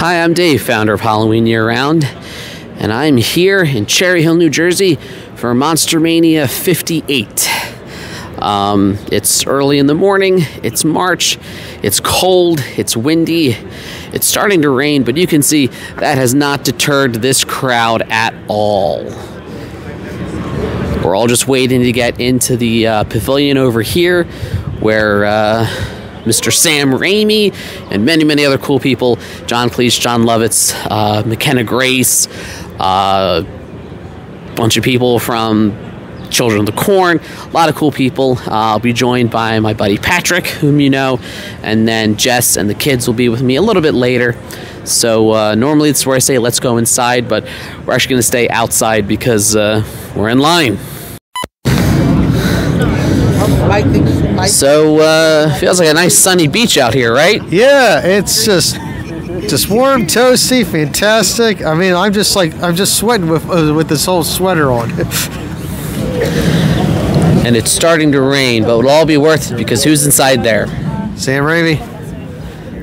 Hi, I'm Dave, founder of Halloween Year Round, and I'm here in Cherry Hill, New Jersey for Monster Mania 58. It's early in the morning, it's March, it's cold, it's windy, it's starting to rain, but you can see that has not deterred this crowd at all. We're all just waiting to get into the pavilion over here where Mr. Sam Raimi and many, many other cool people, John Cleese, John Lovitz, McKenna Grace, a bunch of people from Children of the Corn, a lot of cool people. I'll be joined by my buddy Patrick, whom you know, and then Jess and the kids will be with me a little bit later. So normally it's where I say let's go inside, but we're actually going to stay outside because we're in line. So feels like a nice sunny beach out here, right? Yeah, it's just warm, toasty, fantastic. I mean, I'm just sweating with this whole sweater on. And it's starting to rain, but it'll all be worth it because who's inside there? Sam Raimi.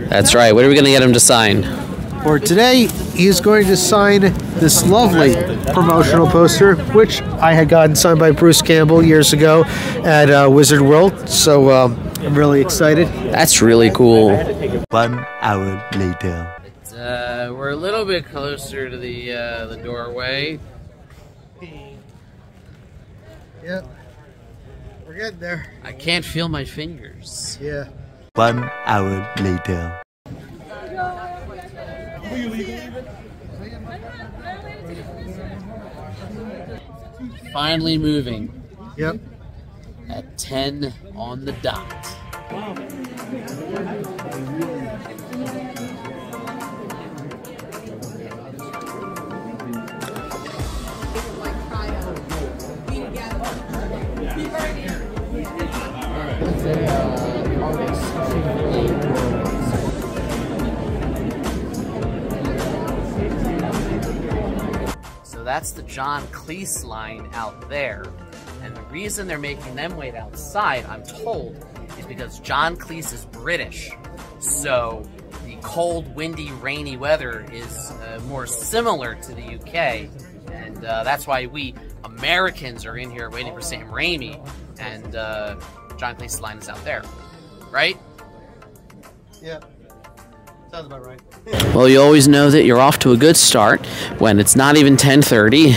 That's right. What are we going to get him to sign? For today, he's going to sign this lovely promotional poster, which I had gotten signed by Bruce Campbell years ago at Wizard World. So I'm really excited. That's really cool. 1 hour later. We're a little bit closer to the doorway. Yep. We're getting there. I can't feel my fingers. Yeah. 1 hour later. Finally moving. Yep. At 10 on the dot. So that's the John Cleese line out there. And the reason they're making them wait outside, I'm told, is because John Cleese is British. So the cold, windy, rainy weather is more similar to the UK. And that's why we Americans are in here waiting for Sam Raimi. And John Cleese's line is out there. Right? Yeah. Sounds about right. Well, you always know that you're off to a good start when it's not even 10:30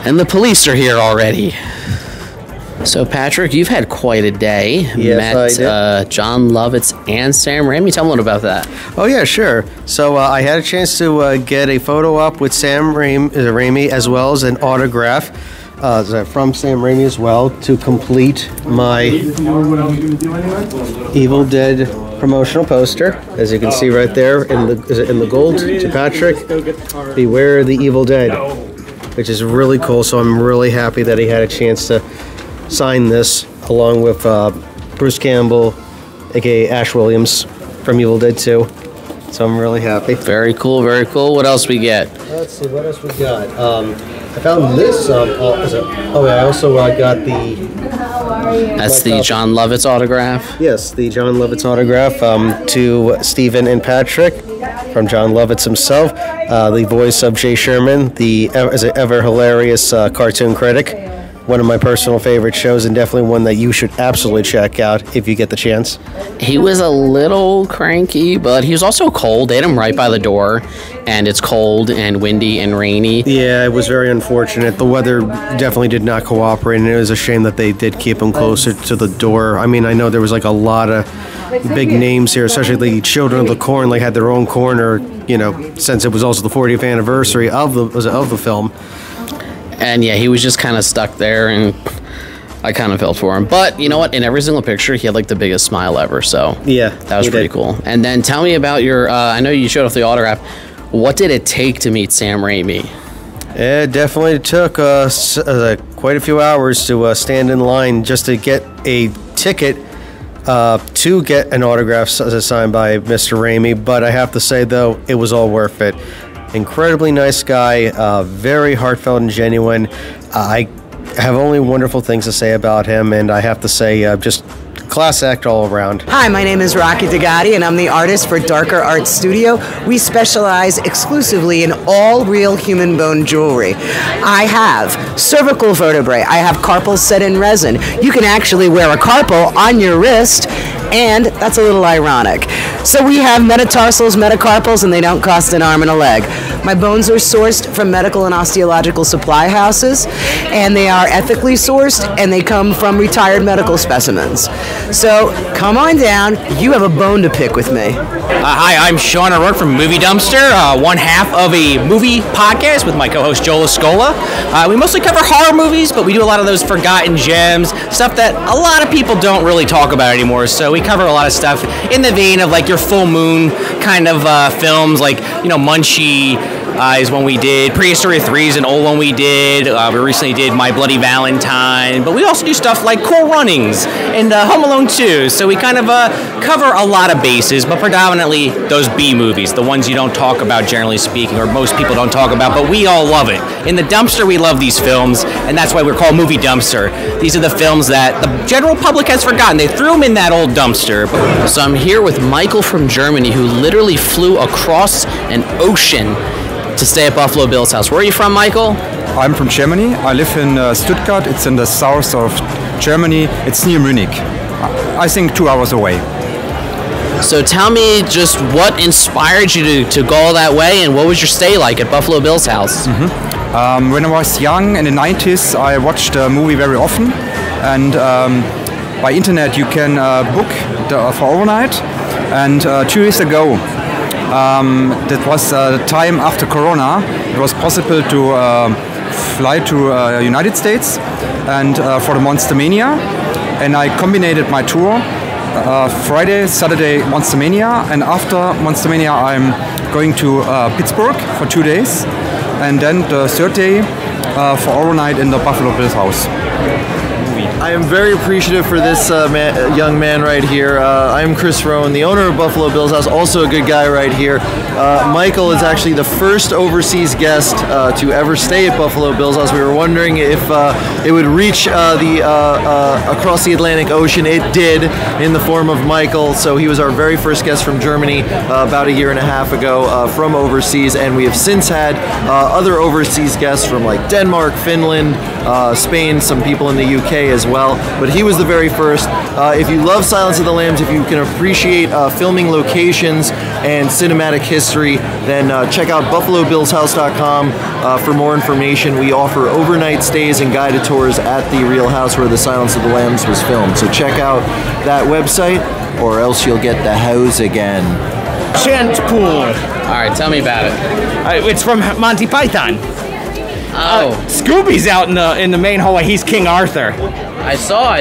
and the police are here already. So, Patrick, you've had quite a day. Yes, Met John Lovitz and Sam Raimi. Tell me a little about that. Oh, yeah, sure. So I had a chance to get a photo up with Sam Raimi as well as an autograph from Sam Raimi as well to complete my Evil Dead promotional poster. As you can see right there in the gold to Patrick, beware the Evil Dead, which is really cool. So I'm really happy that he had a chance to sign this along with Bruce Campbell, aka Ash Williams from Evil Dead 2. So I'm really happy. Very cool, very cool. What else we get? Let's see, what else we got? I found this. I also got the... That's the John Lovitz autograph? Yes, the John Lovitz autograph to Stephen and Patrick from John Lovitz himself. The voice of Jay Sherman, the ever hilarious cartoon critic. One of my personal favorite shows, and definitely one that you should absolutely check out if you get the chance. He was a little cranky, but he was also cold. They had him right by the door, and it's cold and windy and rainy. Yeah, it was very unfortunate. The weather definitely did not cooperate, and it was a shame that they did keep him closer to the door. I mean, I know there was like a lot of big names here, especially the Children of the Corn. They had their own corner, you know, since it was also the 40th anniversary of the film. And yeah, he was just kind of stuck there, and I kind of felt for him. But you know what? In every single picture, he had like the biggest smile ever. So yeah, that was pretty cool. And then tell me about your. I know you showed off the autograph. What did it take to meet Sam Raimi? It definitely took quite a few hours to stand in line just to get a ticket to get an autograph signed by Mr. Raimi. But I have to say, though, it was all worth it. Incredibly nice guy, very heartfelt and genuine. I have only wonderful things to say about him, and I have to say, just class act all around. Hi, my name is Rocky DeGatti, and I'm the artist for Darker Art Studio. We specialize exclusively in all real human bone jewelry. I have cervical vertebrae. I have carpals set in resin. You can actually wear a carpal on your wrist, and that's a little ironic. So we have metatarsals, metacarpals, and they don't cost an arm and a leg. My bones are sourced from medical and osteological supply houses, and they are ethically sourced, and they come from retired medical specimens. So come on down. You have a bone to pick with me. Hi, I'm Sean O'Rourke from Movie Dumpster, one half of a movie podcast with my co-host Joel Escola. We mostly cover horror movies, but we do a lot of those forgotten gems, stuff that a lot of people don't really talk about anymore. So we cover a lot of stuff in the vein of like your full moon kind of films, like, you know, Munchie is one we did. Prehistory 3 is an old one we did. We recently did My Bloody Valentine. But we also do stuff like Cool Runnings and Home Alone 2. So we kind of cover a lot of bases, but predominantly those B movies, the ones you don't talk about generally speaking, or most people don't talk about, but we all love it. In the dumpster, we love these films, and that's why we're called Movie Dumpster. These are the films that the general public has forgotten. They threw them in that old dumpster. So I'm here with Michael from Germany, who literally flew across an ocean to stay at Buffalo Bill's house. Where are you from, Michael? I'm from Germany. I live in Stuttgart. It's in the south of Germany. It's near Munich. I think 2 hours away. So tell me just what inspired you to go all that way, and what was your stay like at Buffalo Bill's house? When I was young in the 90s, I watched a movie very often, and by internet you can book for overnight. And 2 years ago, that was the time after Corona, it was possible to fly to United States and for the Monster Mania, and I combined my tour. Friday, Saturday, Monster Mania, and after Monster Mania I'm going to Pittsburgh for 2 days, and then the third day for overnight in the Buffalo Bill's house. I am very appreciative for this young man right here. I'm Chris Rowan, the owner of Buffalo Bill's house, also a good guy right here. Michael is actually the first overseas guest to ever stay at Buffalo Bill's house. We were wondering if it would reach across the Atlantic Ocean. It did, in the form of Michael. So he was our very first guest from Germany about a year and a half ago from overseas, and we have since had other overseas guests from like Denmark, Finland, Spain, some people in the UK as well, but he was the very first. If you love Silence of the Lambs, if you can appreciate filming locations and cinematic history, then check out BuffaloBillsHouse.com for more information. We offer overnight stays and guided tours at the real house where the Silence of the Lambs was filmed. So check out that website, or else you'll get the house again. Chant pool. All right, tell me about it. It's from Monty Python. Oh, Scooby's out in the main hallway. He's King Arthur. I saw.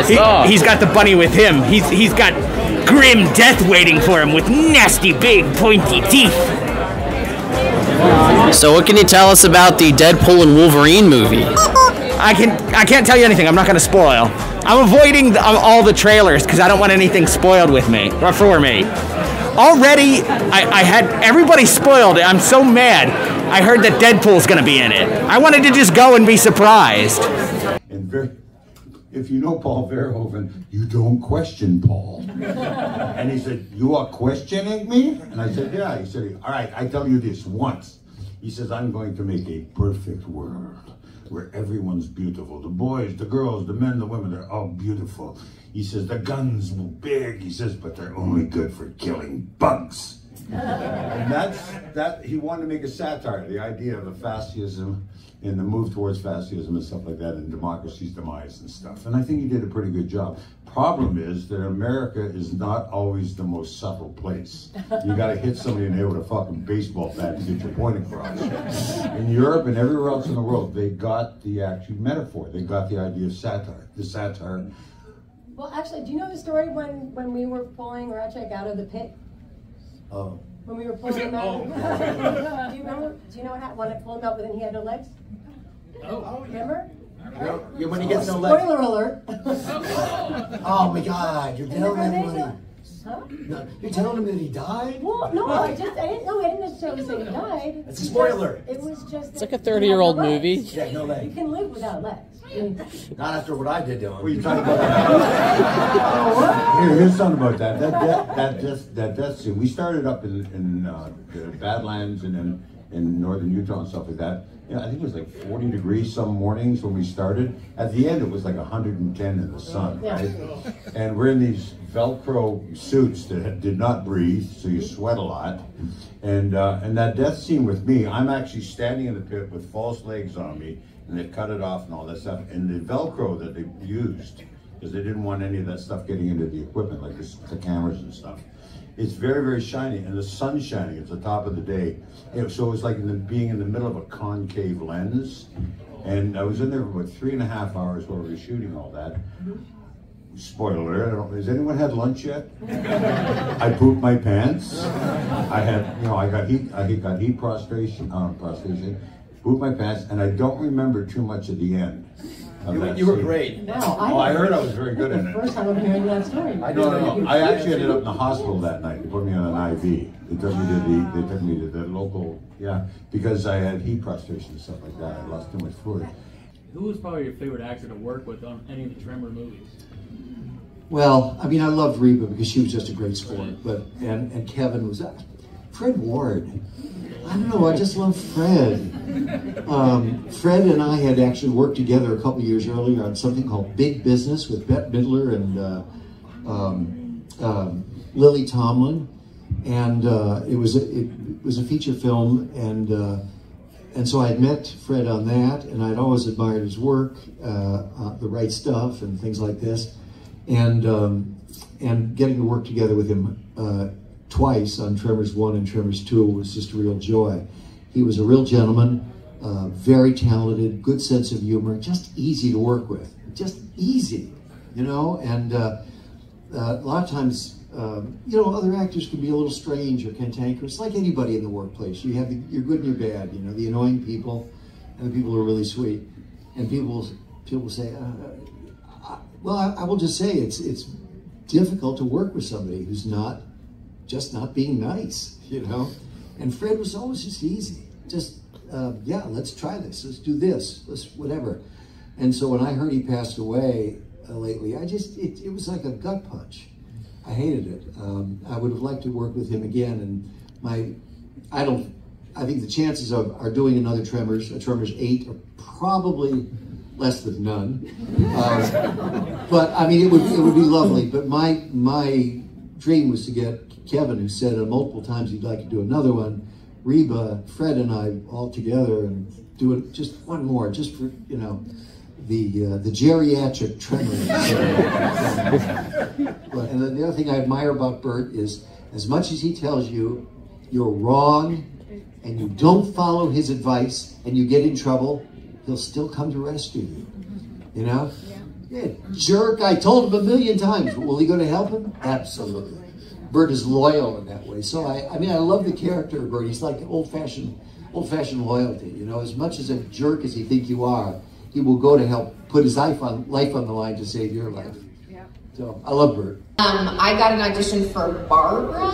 He's got the bunny with him. He's got grim death waiting for him with nasty big pointy teeth. So what can you tell us about the Deadpool and Wolverine movie? I can't tell you anything. I'm not going to spoil. I'm avoiding all the trailers because I don't want anything spoiled with me or for me. Already, I had everybody spoiled. I'm so mad. I heard that Deadpool's going to be in it. I wanted to just go and be surprised. And if you know Paul Verhoeven, you don't question Paul. And he said, "You are questioning me?" And I said, "Yeah." He said, "All right, I tell you this once." He says, "I'm going to make a perfect world where everyone's beautiful. The boys, the girls, the men, the women, they're all beautiful." He says, "The guns will be big," he says, "but they're only good for killing bugs." And that he wanted to make a satire, the idea of the fascism and the move towards fascism and stuff like that, and democracy's demise and stuff. And I think he did a pretty good job. Problem is that America is not always the most subtle place. You got to hit somebody in the head with a fucking baseball bat to get your point across. In Europe and everywhere else in the world, they got the actual metaphor. They got the idea of satire. The satire. Well, actually, do you know the story when we were pulling Ratchek out of the pit? Oh. When we were pulling him out? Do you remember? Do you know what happened when I pulled him out and he had no legs? Oh, remember? Yeah, when he gets no legs. Spoiler alert. Oh my God, you're telling everybody. Huh? No, you're telling him that he died? Well, no, I didn't necessarily say he died. It's a spoiler. It was just. It's like a 30-year-old movie. Yeah, no legs. You can live without legs. Not after what I did to him. What are you talking about? here's something about that. That death scene. We started up in the Badlands and then in northern Utah and stuff like that. You know, I think it was like 40 degrees some mornings when we started. At the end, it was like 110 in the sun, right? And we're in these Velcro suits that did not breathe, so you sweat a lot. And that death scene with me, I'm actually standing in the pit with false legs on me, and they cut it off and all that stuff. And the Velcro that they used, because they didn't want any of that stuff getting into the equipment, like the cameras and stuff. It's very, very shiny, and the sun's shining at the top of the day. So it was like being in the middle of a concave lens. And I was in there for about 3.5 hours while we were shooting all that. Spoiler alert, has anyone had lunch yet? I pooped my pants. I had, you know, I got heat prostration, pooped my pants, and I don't remember too much at the end. You were great. No, I heard I was very good in it. First time I'm hearing that story. No. I actually ended up in the hospital that night. They put me on an IV. They took me to the local, because I had heat prostration and stuff like that. I lost too much fluid. Who was probably your favorite actor to work with on any of the Tremor movies? Well, I mean, I loved Reba because she was just a great sport, but and Kevin was Fred Ward. I don't know, I just love Fred. Fred and I had actually worked together a couple years earlier on something called Big Business with Bette Midler and Lily Tomlin, and it was a feature film, and so I had met Fred on that, and I'd always admired his work, The Right Stuff and things like this, and getting to work together with him twice on Tremors 1 and Tremors 2 was just a real joy. He was a real gentleman, very talented, good sense of humor, just easy to work with, just easy, you know, and a lot of times, you know, other actors can be a little strange or cantankerous, like anybody in the workplace. You have your good and your bad, you know, the annoying people and the people who are really sweet. And people say, well, I will just say it's difficult to work with somebody who's just not being nice, you know? And Fred was always just easy. Just, yeah, let's try this. Let's do this. Let's whatever. And so when I heard he passed away lately, it was like a gut punch. I hated it. I would have liked to work with him again. And I think the chances of our doing another Tremors 8 are probably less than none. But I mean, it would be lovely. But my dream was to get Kevin, who said multiple times he'd like to do another one, Reba, Fred, and I all together, and do it just one more, just for, you know, the geriatric Tremors. And then the other thing I admire about Burt is, as much as he tells you you're wrong and you don't follow his advice and you get in trouble, he'll still come to rescue you. You know? Yeah, jerk, I told him 1,000,000 times. Will he go to help him? Absolutely. Burt is loyal in that way. So I mean, I love the character of Burt. He's like old-fashioned loyalty. You know, as much as a jerk as he think you are, he will go to help put his life on the line to save your life. Yeah. So I love Burt. I got an audition for Barbara,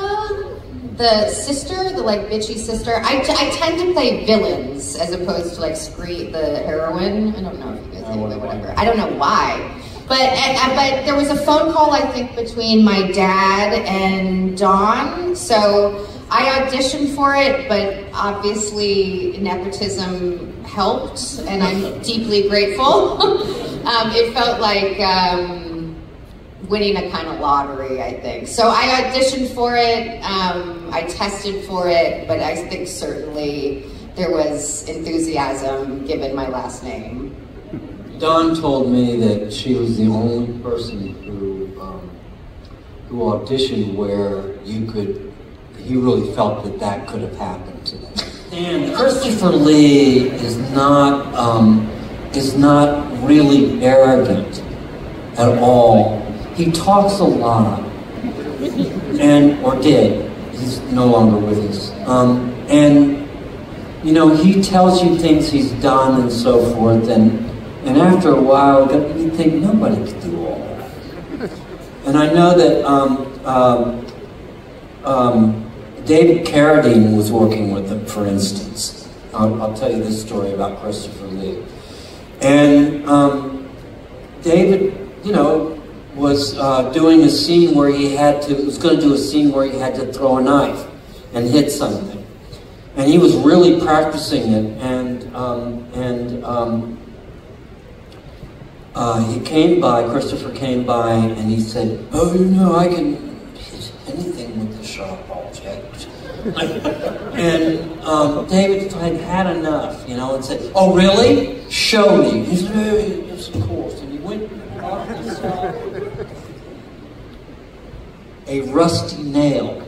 the sister, the like bitchy sister. I tend to play villains as opposed to like the heroine. I don't know if you guys think, but whatever. I don't know why. But there was a phone call, I think, between my dad and Dawn. So I auditioned for it, but obviously nepotism helped, and I'm deeply grateful. It felt like winning a kind of lottery, I think. So I auditioned for it, I tested for it, but I think certainly there was enthusiasm given my last name. Dawn told me that she was the only person who auditioned where he really felt that could have happened to them. And Christopher Lee is not really arrogant at all. He talks a lot, or did. He's no longer with us. And you know, he tells you things he's done and so forth, and after a while, you think nobody could do all that. And I know that David Carradine was working with him, for instance. I'll tell you this story about Christopher Lee. And David, you know, was doing a scene where he was going to do a scene where he had to throw a knife and hit something. And he was really practicing it, and Christopher came by, and he said, "Oh, you know, I can hit anything with a sharp object." And David had enough, you know, and said, "Oh, really? Show me." He said, "Oh, yes, of course." And he went and got himself a rusty nail.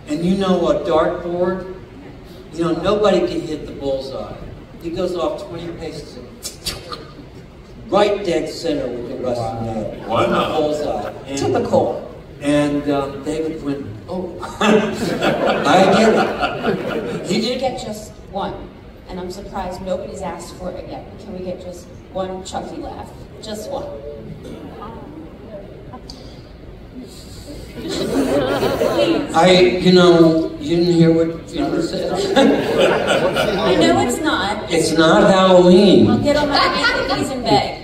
And you know, a dartboard, you know, nobody can hit the bullseye. He goes off 20 paces and right dead center with the rusty nail. Wow. Bullseye. Typical. And David went, "Oh, I get it." He did get just one, and I'm surprised nobody's asked for it yet. Can we get just one Chucky laugh? Just one. You know, you didn't hear what Fiona said? I know it's not. It's not Halloween. I'll get on my knees and beg.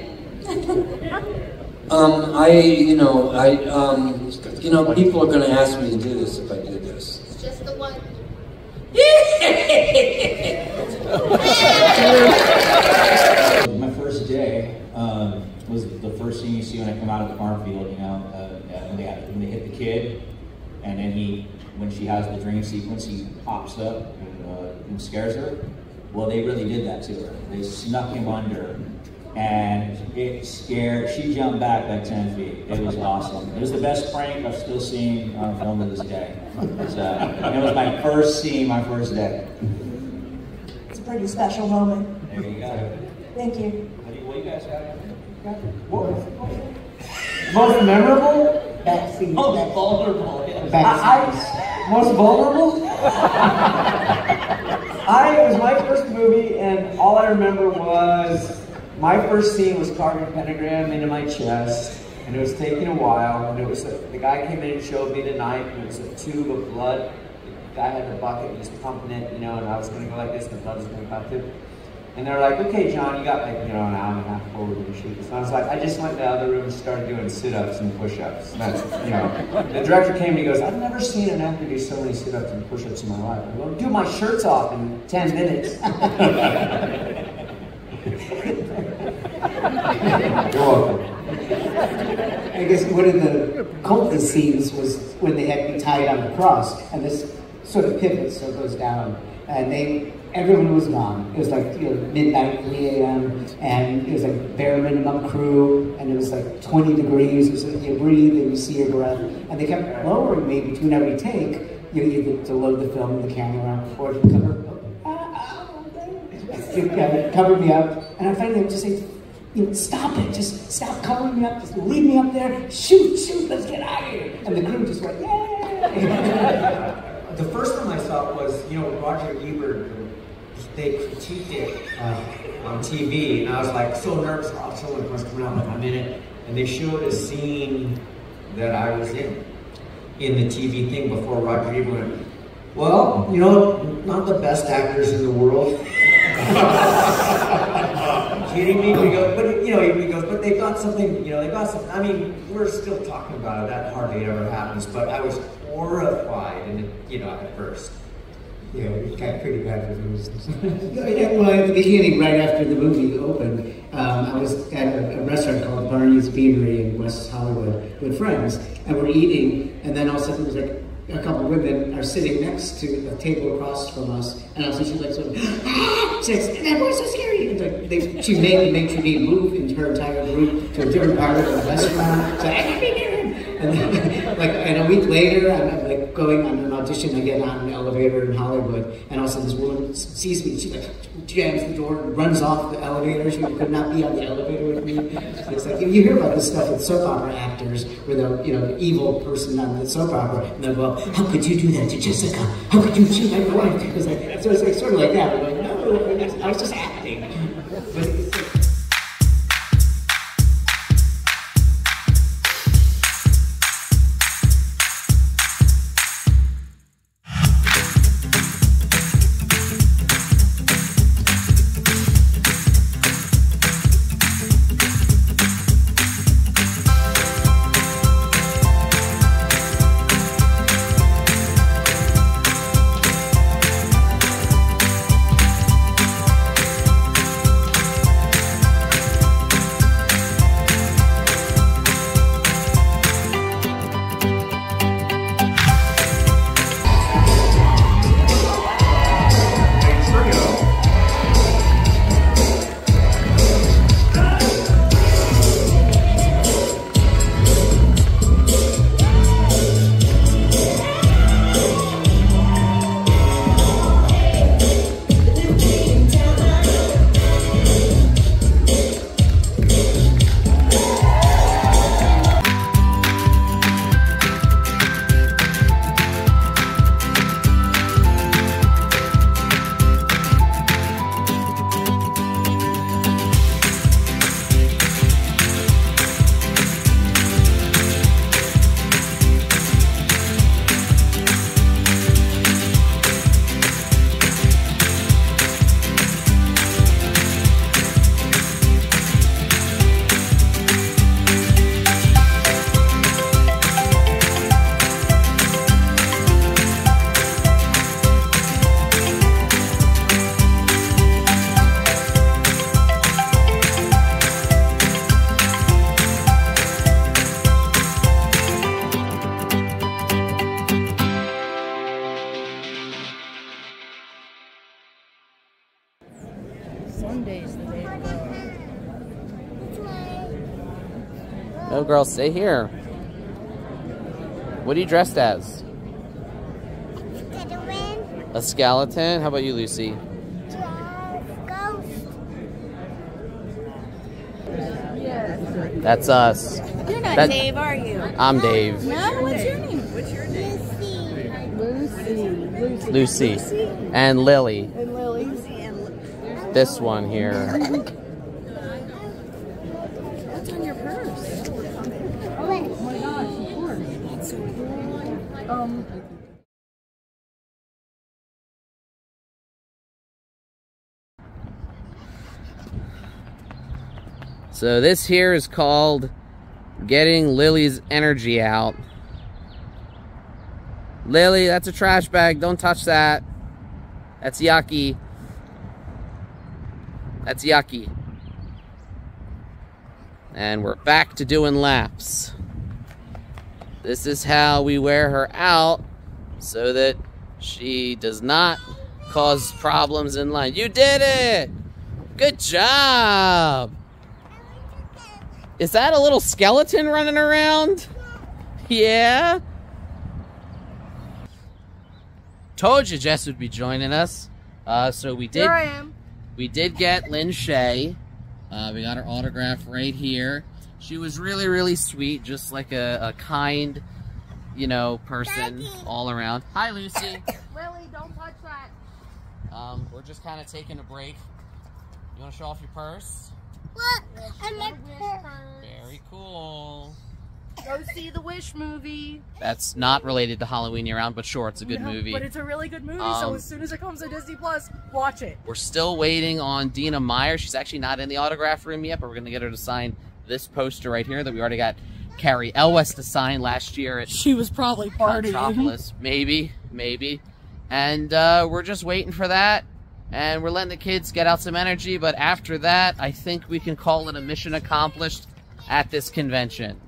People are going to ask me to do this if I do this. It's just the one. My first day was the first thing you see when I come out of the cornfield, you know, when they hit the kid, and then when she has the dream sequence, he pops up and scares her. Well, they really did that to her. They snuck him under, and it scared, she jumped back like 10 feet. It was awesome. It was the best prank I've still seen on film to this day. It was my first scene, my first day. It's a pretty special moment. There you go. Thank you. What do you guys got? Most memorable? That scene. Most vulnerable. Most vulnerable? It was my first movie, and all I remember was my first scene was carving a pentagram into my chest, and it was taking a while, and it was the guy came in and showed me the knife, and it was a tube of blood. The guy had a bucket and just pumping it, you know, and I was going to go like this, and the blood was going to come through. And they're like, "Okay, John, you got like, you know, an hour and a half before we're gonna shoot." So I was like, I just went in the other room and started doing sit-ups and push-ups. And that's, you know, the director came and he goes, "I've never seen an actor do so many sit-ups and push-ups in my life." I go, "Dude, my shirt's off in 10 minutes." You're welcome. I guess one of the cultist scenes was when they had me tied on the cross, and this sort of pivots, so it goes down, and everyone was gone. It was like, you know, midnight, 3 a.m., and it was like bare minimum crew, and it was like 20 degrees. It was like you breathe and you see your breath, and they kept lowering me between every take. You get to load the film in the camera, or to cover me up, and I finally just say, "You know, stop it! Just stop covering me up! Just leave me up there! Shoot! Let's get out of here!" And the crew just went, "Yay!" The first one I saw was, you know, Roger Ebert. They critiqued it on TV, and I was like so nervous. Oh, someone must come out in a minute, and they showed a scene that I was in the TV thing before Roger Ebert went, "Well, you know, not the best actors in the world." Kidding me? We go, but you know, he goes, "But they got something. You know, they got something." I mean, we're still talking about it. That hardly ever happens. But I was horrified, and you know, at first. Yeah, it got pretty bad reviews. Well, at the beginning, right after the movie opened, I was at a restaurant called Barney's Beanery in West Hollywood with friends, and we're eating, and then all of a sudden there's like a couple of women are sitting next to a table across from us, and all of a sudden she's like, sort of, she's like, "That was so scary." And like, she made the maitre d' move into her entire group to a different part of the restaurant. So, and then, like, and a week later, I'm like going on an audition. I get on an elevator in Hollywood, and all of a sudden this woman sees me. She like jams the door, runs off the elevator. She could not be on the elevator with me. It's like you hear about this stuff with soap opera actors, where the the evil person on the soap opera, and they're like, "How could you do that to Jessica? How could you cheat on your wife?" It was like, so it's like sort of like that. We're like, no, I was just acting. No, girl, stay here. What are you dressed as? A skeleton? How about you, Lucy? That's us. You're not Dave, are you? I'm Dave. No? What's your name? What's your name? Lucy. Lucy. And Lily. And Lily. This one here. What's on your purse? Oh my gosh, of course. That's so cool. So this here is called getting Lily's energy out. Lily, that's a trash bag. Don't touch that. That's yucky. That's yucky. And we're back to doing laps. This is how we wear her out so that she does not cause problems in line. You did it! Good job! Is that a little skeleton running around? Yeah? Told you Jess would be joining us. So we did. Here I am. We did get Lynn Shay. We got her autograph right here. She was really, really sweet, just like a kind, you know, person all around. Hi, Lucy. Lily, don't touch that. We're just kind of taking a break. You want to show off your purse? Look, I'm a Very cool. Go see the Wish movie. That's not related to Halloween Year Round, but sure, it's a good movie. But it's a really good movie, so as soon as it comes to Disney Plus, watch it. We're still waiting on Dina Meyer. She's actually not in the autograph room yet, but we're going to get her to sign this poster right here that we already got Carrie Elwes to sign last year at She was probably partying. Metropolis. Maybe. And we're just waiting for that. And we're letting the kids get out some energy, but after that, I think we can call it a mission accomplished at this convention.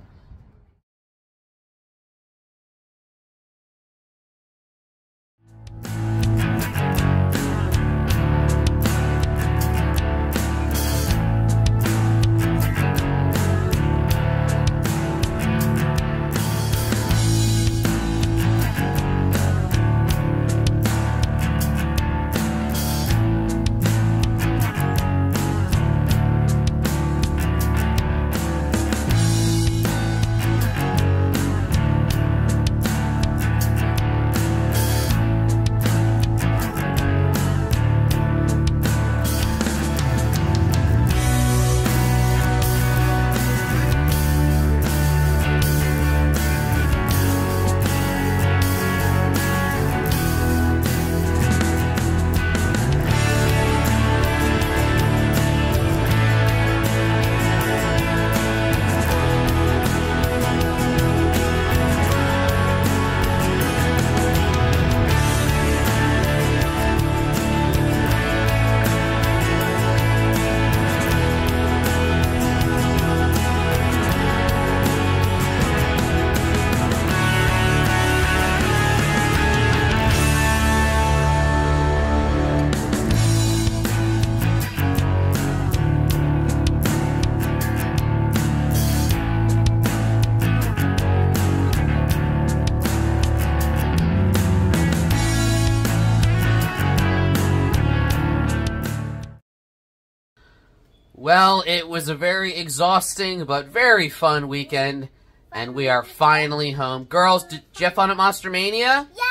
Well, it was a very exhausting but very fun weekend, and we are finally home. Girls, did you have fun at Monster Mania? Yes!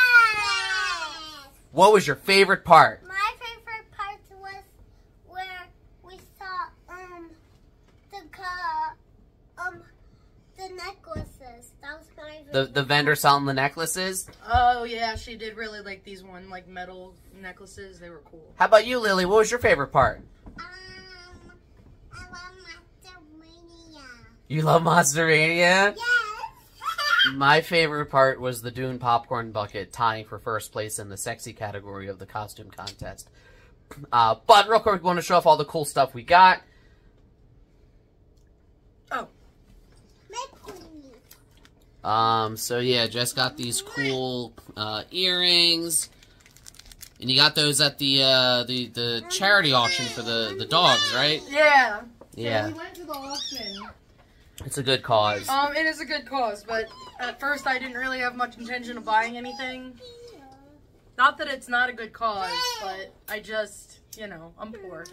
What was your favorite part? My favorite part was where we saw the necklaces. That was my favorite. The vendor selling the necklaces? Oh yeah, she did really like these like metal necklaces. They were cool. How about you, Lily? What was your favorite part? I love Monster Mania. You love Monster Mania? Yes! My favorite part was the Dune popcorn bucket tying for first place in the sexy category of the costume contest. But real quick, we want to show off all the cool stuff we got. So yeah, Jess got these cool earrings, and you got those at the charity auction for the dogs, right? Yeah. Yeah. So we went to the auction, It's a good cause. It is a good cause, but at first I didn't really have much intention of buying anything. Not that it's not a good cause, but I just, you know, I'm poor.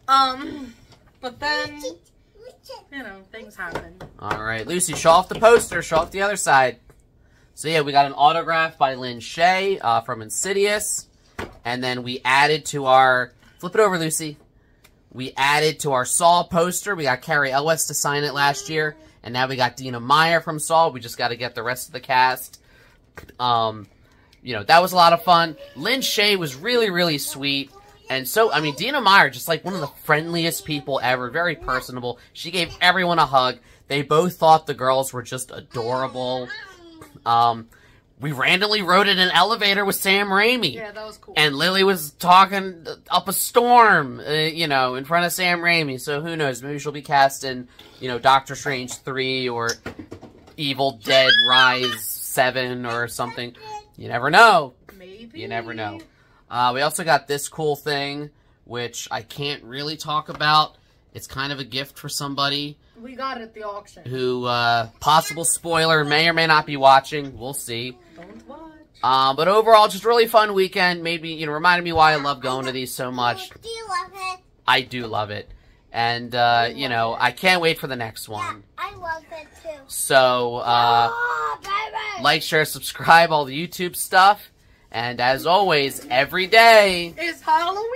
But then, you know, things happen. All right, Lucy, show off the poster. Show off the other side. So yeah, we got an autograph by Lin Shaye from Insidious. And then we added to our... Flip it over, Lucy. We added to our Saw poster. We got Carrie Elwes to sign it last year. And now we got Dina Meyer from Saw. We just got to get the rest of the cast. You know, that was a lot of fun. Lin Shaye was really, really sweet. And so, I mean, Dina Meyer, just like one of the friendliest people ever. Very personable. She gave everyone a hug. They both thought the girls were just adorable. We randomly rode in an elevator with Sam Raimi. Yeah, that was cool. And Lily was talking up a storm, you know, in front of Sam Raimi. So who knows? Maybe she'll be cast in, you know, Doctor Strange 3 or Evil Dead Rise 7 or something. You never know. Maybe. You never know. We also got this cool thing, which I can't really talk about. It's kind of a gift for somebody. We got it at the auction. Who, possible spoiler, may or may not be watching. We'll see. Don't watch. But overall, just a really fun weekend. Made me, you know, reminded me why I love going to these so much. Do you love it? I do love it. And, you know, I can't wait for the next one. I love it too. So, like, share, subscribe, all the YouTube stuff. And as always, every day is Halloween.